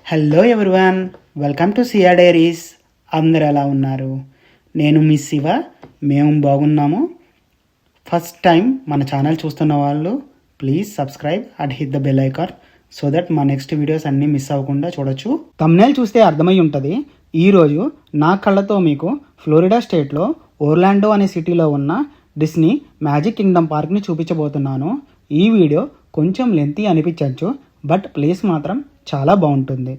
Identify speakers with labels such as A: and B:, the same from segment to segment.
A: Hello everyone, welcome to Siya diaries. అందరు ఎలా ఉన్నారు? నేను మీ శివ. మేము బాగున్నాము. ఫస్ట్ టైం మన ఛానల్ చూస్తున్న వాళ్ళు please subscribe and hit the bell icon so that మా నెక్స్ట్ వీడియోస్ అన్నీ మిస్ అవ్వకుండా చూడొచ్చు. థంబ్నెయిల్ చూస్తే అర్థమై ఉంటుంది. ఈరోజు నా కళ్ళతో మీకు ఫ్లోరిడా స్టేట్లో ఓర్లాండో అనే సిటీలో ఉన్న డిస్నీ మ్యాజిక్ కింగ్డమ్ పార్క్ని చూపించబోతున్నాను. ఈ వీడియో కొంచెం లెంతీ అనిపించవచ్చు, బట్ ప్లేస్ మాత్రం చాలా బాగుంటుంది.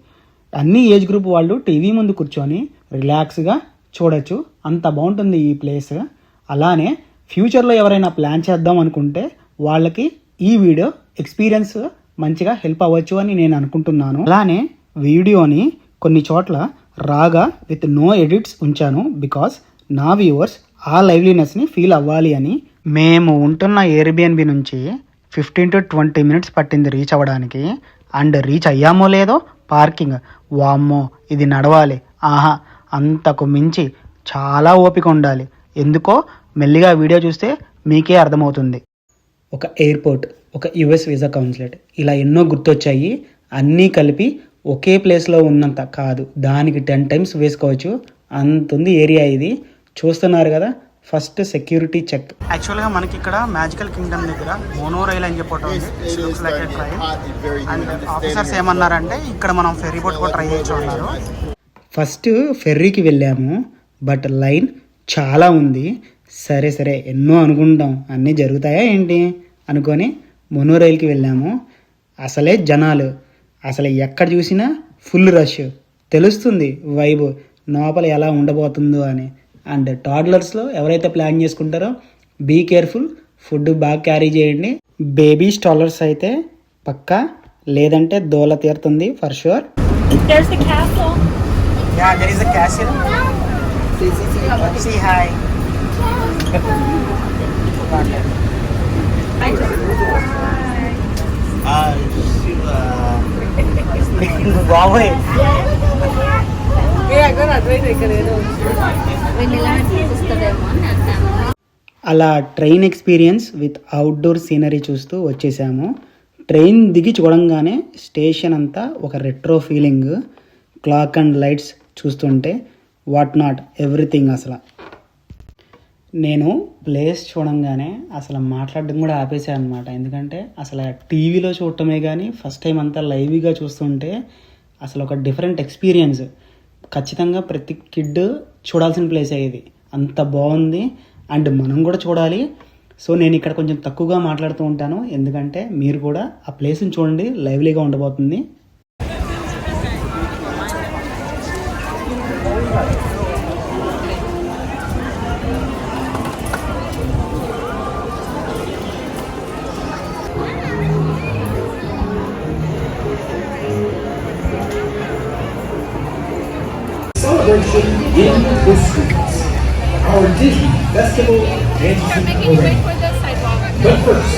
A: అన్ని ఏజ్ గ్రూప్ వాళ్ళు టీవీ ముందు కూర్చొని రిలాక్స్గా చూడొచ్చు, అంత బాగుంటుంది ఈ ప్లేస్. అలానే ఫ్యూచర్లో ఎవరైనా ప్లాన్ చేద్దాం అనుకుంటే వాళ్ళకి ఈ వీడియో ఎక్స్పీరియన్స్ మంచిగా హెల్ప్ అవ్వచ్చు అని నేను అనుకుంటున్నాను. అలానే వీడియోని కొన్ని చోట్ల రాగా విత్ నో ఎడిట్స్ ఉంచాను, బికాస్ నా వ్యూవర్స్ ఆ లైవ్లీనెస్ని ఫీల్ అవ్వాలి అని. మేము ఉంటున్న ఎయిర్బిఎన్బి నుంచి 15 to 20 minutes పట్టింది రీచ్ అవ్వడానికి. అండ్ రీచ్ అయ్యామో లేదో పార్కింగ్, వామ్మో ఇది నడవాలి, ఆహా అంతకు మించి చాలా ఓపిక ఉండాలి. ఎందుకో మెల్లిగా వీడియో చూస్తే మీకే అర్థమవుతుంది. ఒక ఎయిర్పోర్ట్, ఒక యుఎస్ వీసా కౌన్సిలేట్, ఇలా ఎన్నో గుర్తొచ్చాయి. అన్నీ కలిపి ఒకే ప్లేస్లో ఉన్నంత కాదు, దానికి 10 times వేసుకోవచ్చు, అంతుంది ఏరియా ఇది. చూస్తున్నారు కదా, ఫస్ట్ సెక్యూరిటీ చెక్. యాక్చువల్గా మనకి ఇక్కడ మ్యాజికల్ కింగ్డమ్ దగ్గర మోనో రైల్ అని చెప్పడం అండ్ ఆఫీసర్స్ ఏమన్నారంటే ఇక్కడ మనం ఫెర్రీ బోట్ కూడా ట్రై చేయొచ్చు అన్నారు. ఫస్ట్ ఫెర్రీకి వెళ్ళాము, బట్ లైన్ చాలా ఉంది. సరే ఎన్నో అనుకుంటాం, అన్నీ జరుగుతాయా ఏంటి అనుకొని మోనో రైల్కి వెళ్ళాము. అసలే జనాలు, అసలు ఎక్కడ చూసినా ఫుల్ రష్. తెలుస్తుంది వైబ్ లోపల ఎలా ఉండబోతుందో అని. అండ్ టాడ్లర్స్లో ఎవరైతే ప్లాన్ చేసుకుంటారో బీ కేర్ఫుల్, ఫుడ్ బాగా క్యారీ చేయండి. బేబీ స్టాలర్స్ అయితే పక్కా, లేదంటే దోల తీరుతుంది ఫర్ షూర్. బాబోయ్, అలా train experience with outdoor scenery చూస్తూ వచ్చేసాము. ట్రైన్ దిగి చూడంగానే స్టేషన్ అంతా ఒక retro feeling, clock and lights చూస్తుంటే వాట్ నాట్ ఎవ్రీథింగ్. అసలు నేను ప్లేస్ చూడంగానే అసలు మాట్లాడడం కూడా ఆపేసాను అనమాట. ఎందుకంటే అసలు టీవీలో చూడటమే కానీ ఫస్ట్ టైం అంతా లైవ్గా చూస్తుంటే అసలు ఒక డిఫరెంట్ ఎక్స్పీరియన్స్. ఖచ్చితంగా ప్రతి కిడ్ చూడాల్సిన ప్లేస్ అయ్యేది, అంత బాగుంది. అండ్ మనం కూడా చూడాలి. సో నేను ఇక్కడ కొంచెం తక్కువగా మాట్లాడుతూ ఉంటాను, ఎందుకంటే మీరు కూడా ఆ ప్లేస్ని చూడండి, లైవ్లీగా ఉండబోతుంది.
B: Celebration in the streets. Our Disney Festival Fantasy Parade. But first,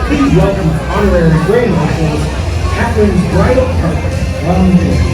B: please welcome Honorary Grand Marshals Catherine's Bridal Party from Disney.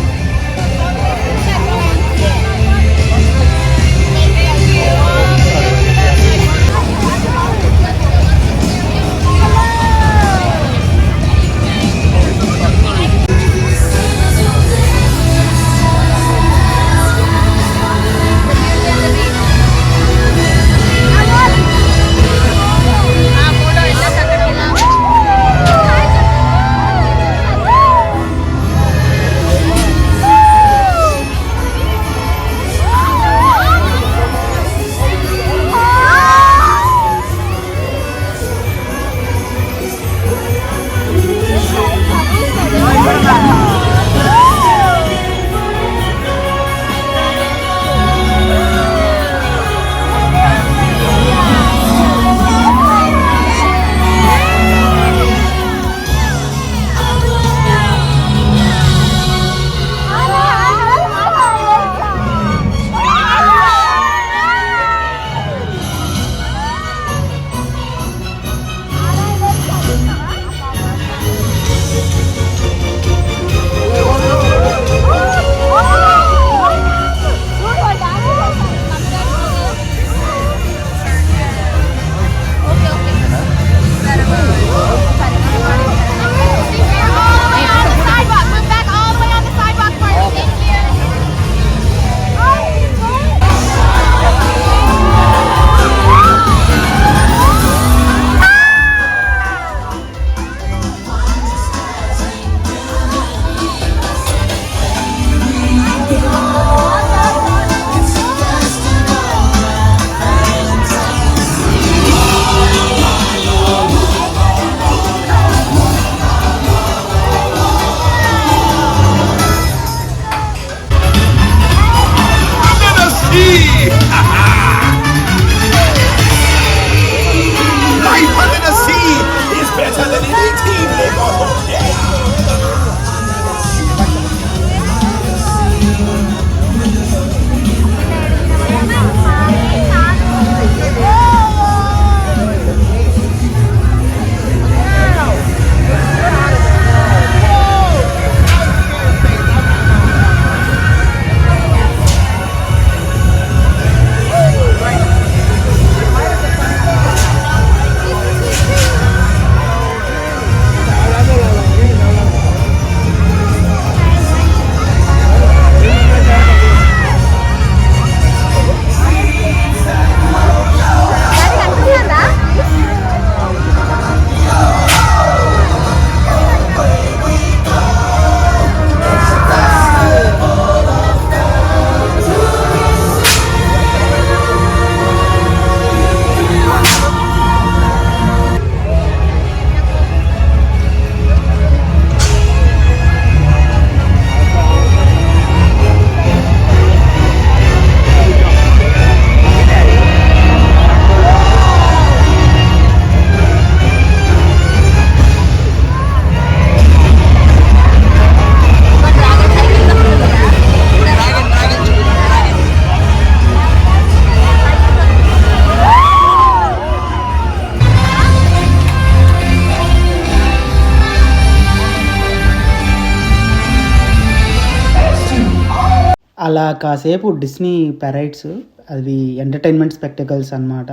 A: అలా కాసేపు డిస్నీ పెరైడ్స్, అది ఎంటర్టైన్మెంట్ స్పెక్టకల్స్ అనమాట.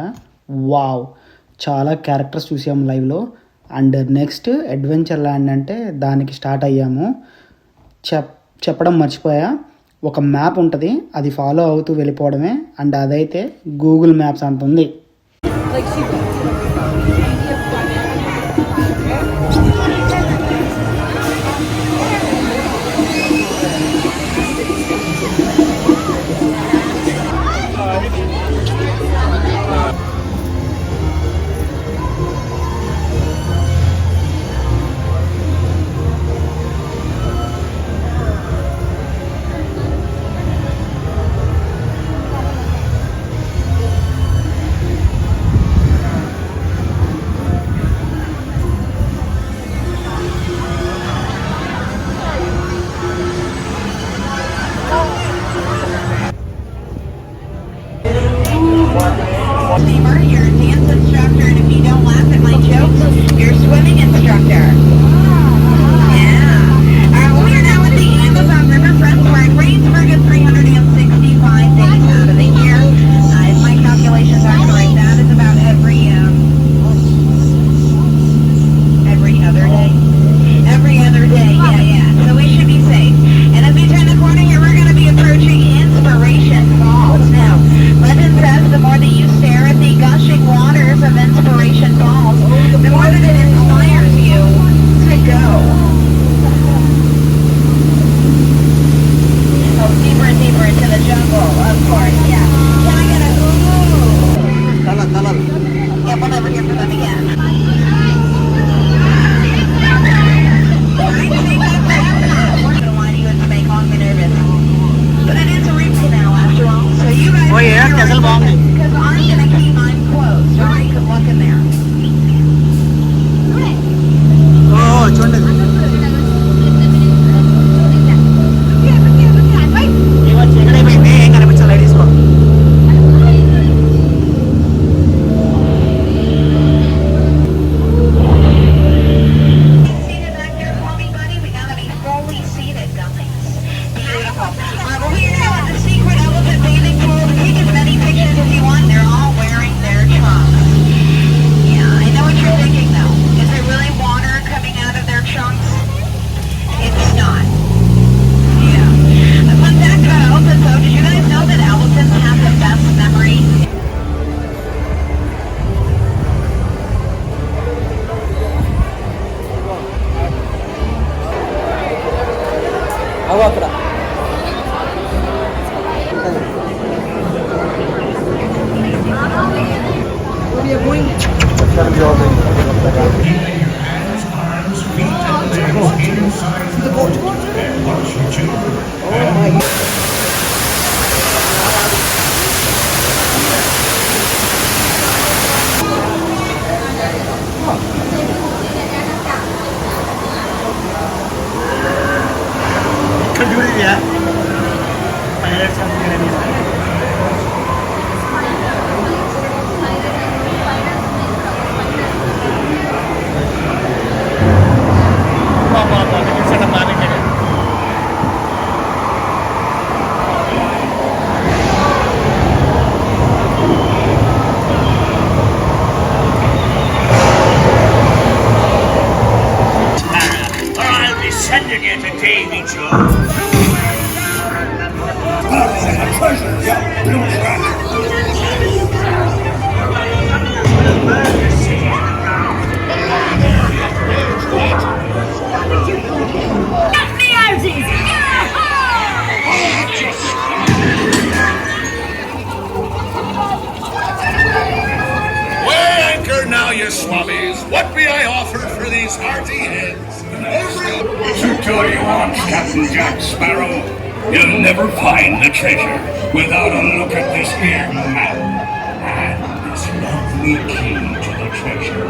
A: వావ్, చాలా క్యారెక్టర్స్ చూసాము లైవ్లో. అండ్ నెక్స్ట్ అడ్వెంచర్ ల్యాండ్ అంటే దానికి స్టార్ట్ అయ్యాము. చెప్పడం మర్చిపోయా, ఒక మ్యాప్ ఉంటుంది, అది ఫాలో అవుతూ వెళ్ళిపోవడమే. అండ్ అదైతే గూగుల్ మ్యాప్స్ అంత ఉంది.
C: You're a dance instructor, and if you don't laugh at my jokes, you're a swimming instructor. Yeah. We are now at the Amazon Riverfront. We're in Rainsburg at 365 days out of the year. If my calculations are correct, that is about every other day. Every other day, yeah. So we should be safe. And as we turn the corner here, we're going to be approaching Inspiration Falls. Now, legend says the more that you stare at the gushing waters of Inspiration Falls, the more that it inspires you to go. Oh, deeper and deeper into the jungle, of course, yeah. Can I get a ooh? Yeah, we'll never hear from them again. But it is a replay now, after all. So you guys because I'm gonna keep mine closed. All right, good luck in there. Seated back there for me, buddy. We gotta be fully seated, dummies. Beautiful. Well, we are now at the secret elephant bathing pool. Take as many pictures as you want. They're all wearing their trunks. Yeah, I know what you're thinking though. Is there really water coming out of their trunks? It's not. Yeah. Fun fact about elephants though, did you guys know that elephants have the best memory?
B: Arms, feet, and legs inside the boat. And once you choose,
D: or I'll be sending you to Davy Joe.
E: Weigh anchor now, you swabbies. What may I offer for these hearty heads?
D: To tell you once, Captain Jack Sparrow, you'll never find the treasure without a look at this here map and this lovely key to the treasure.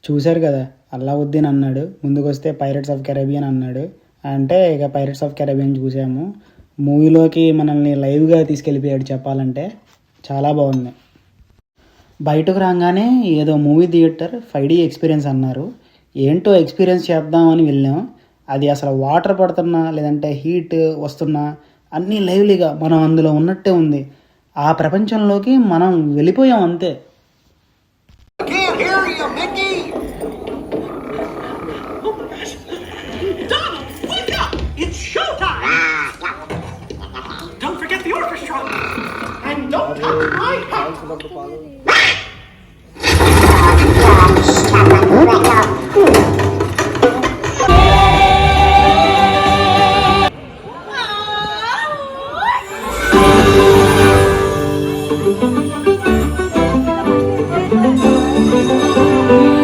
A: చూశారు కదా, అల్లావుద్దీన్ అన్నాడు, ముందుకు వస్తే pirates of Caribbean అన్నాడు. అంటే ఇక pirates of Caribbean చూసాము. మూవీలోకి మనల్ని లైవ్గా తీసుకెళ్ళిపోయాడు చెప్పాలంటే. చాలా బాగుంది. బయటకు రాగానే ఏదో మూవీ థియేటర్ 5D ఎక్స్పీరియన్స్ అన్నారు. ఏంటో ఎక్స్పీరియన్స్ చేద్దామని వెళ్ళాం. అది అసలు వాటర్ పడుతున్నా లేదంటే హీట్ వస్తున్నా అన్నీ లైవ్లీగా మనం అందులో ఉన్నట్టే ఉంది. ఆ ప్రపంచంలోకి మనం వెళ్ళిపోయాం అంతే.
E: Can't hear you, Mickey!
F: Donald, wake up! It's showtime! Don't forget the orchestra! And don't touch my hat!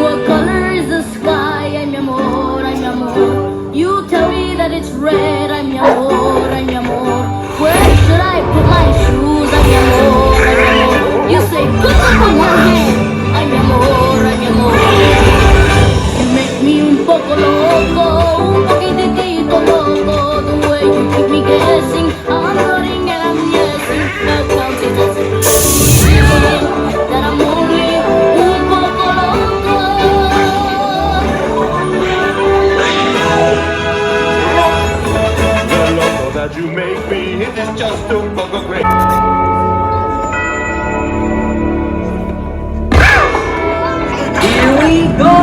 G: What color is the sky? Ay, mi amor, ay, mi amor. You tell me that it's red. Ay, mi amor, ay, mi amor. Where should I put my shoes? Ay, mi amor, ay, mi amor. You say put them on your head. Ay, mi amor, ay, mi amor. You make me un poco loco, un poquitito loco. The way you keep me guessing, I'm running and I'm guessing. Now counting as that I'm only un poco loco.
H: The loco that you make me, it is just too fucking great.
F: Here we go!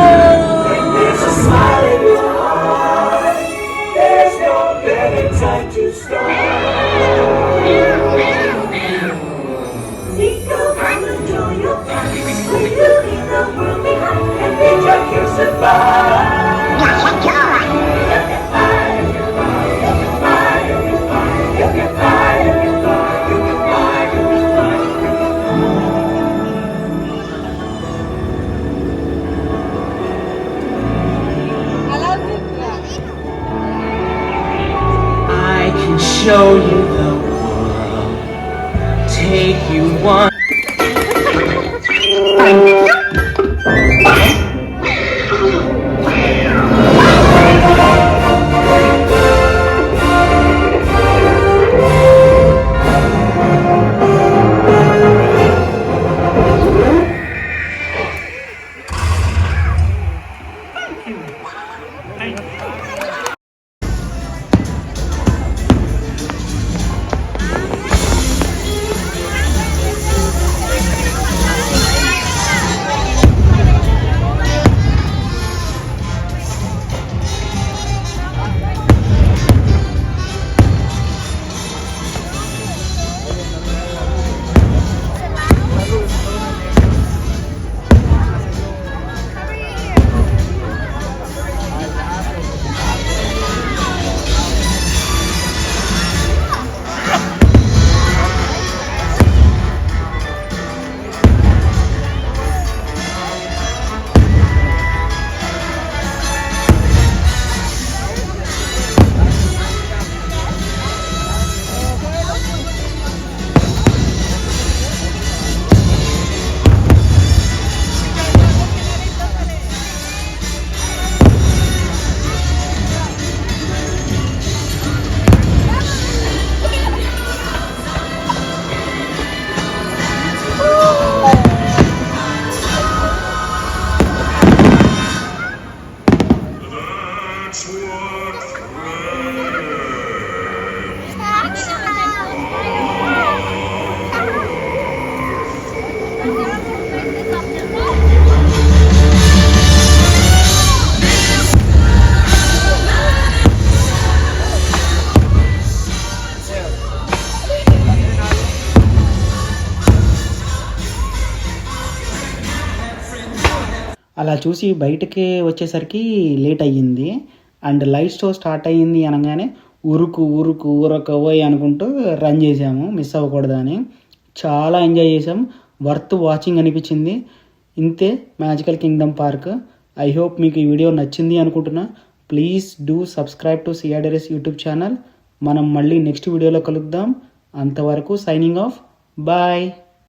B: There's a smile in your eye. There's no better time to start. Think of all the joy you'll find when you leave the world behind and bid your cares goodbye.
F: I can show you the world. Take you one.
A: అలా చూసి బయటకి వచ్చేసరికి late అయ్యింది. And light show start అయ్యింది అనగానే ఊరకపోయి అనుకుంటూ run చేసాము miss అవ్వకూడదని. చాలా ఎంజాయ్ చేసాం, వర్త్ వాచింగ్ అనిపించింది. ఇంతే magical Kingdom park. I hope మీకు ఈ వీడియో నచ్చింది అనుకుంటున్నా. Please do subscribe to CR diaries YouTube channel. మనం మళ్ళీ నెక్స్ట్ వీడియోలో కలుద్దాం. అంతవరకు సైనింగ్ ఆఫ్. బాయ్.